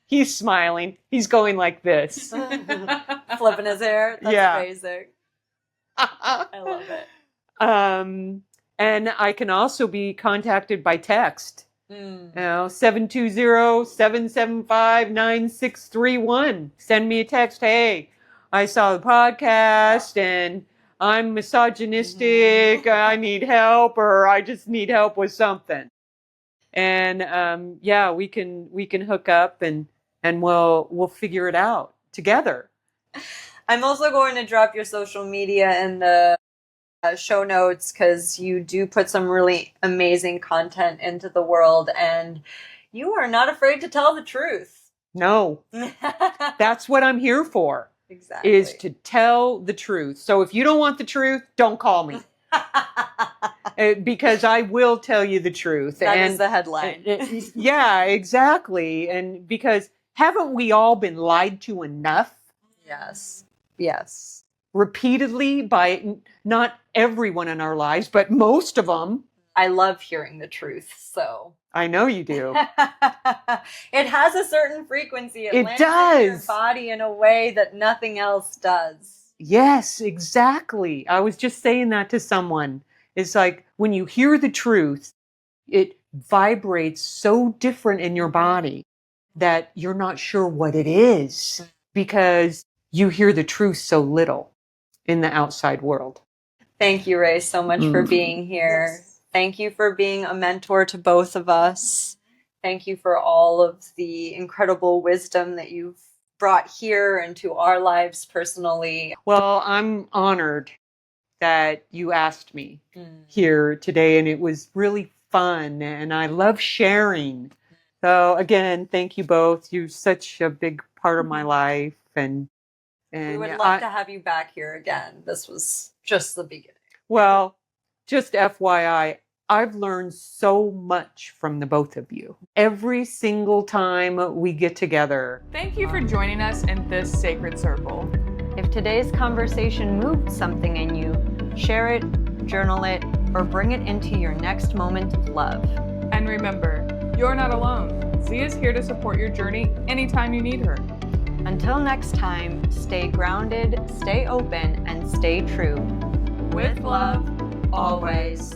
He's smiling. He's going like this. Flipping his hair. That's basic. I love it. And I can also be contacted by text. 720-775-9631. Send me a text. Hey, I saw the podcast and I'm misogynistic. I need help, or I just need help with something. And we can hook up and we'll figure it out together. I'm also going to drop your social media in the show notes, because you do put some really amazing content into the world, and you are not afraid to tell the truth. No, that's what I'm here for. Exactly. Is to tell the truth. So if you don't want the truth, don't call me. Because I will tell you the truth. That is the headline. Yeah, exactly. And because haven't we all been lied to enough? Yes. Yes. Repeatedly by not everyone in our lives, but most of them. I love hearing the truth, so. I know you do. It has a certain frequency. It lands in your does. body in a way that nothing else does. Yes, exactly. I was just saying that to someone. It's like when you hear the truth, it vibrates so different in your body that you're not sure what it is, because you hear the truth so little in the outside world. Thank you, Rae, so much for being here. Yes. Thank you for being a mentor to both of us. Thank you for all of the incredible wisdom that you've brought here into our lives personally. Well, I'm honored that you asked me here today, and it was really fun, and I love sharing. So again, thank you both. You're such a big part of my life, and we would love to have you back here again. This was just the beginning. Well, just FYI, I've learned so much from the both of you. Every single time we get together. Thank you for joining us in this sacred circle. If today's conversation moved something in you, share it, journal it, or bring it into your next moment of love. And remember, you're not alone. Z is here to support your journey anytime you need her. Until next time, stay grounded, stay open, and stay true. With love, always.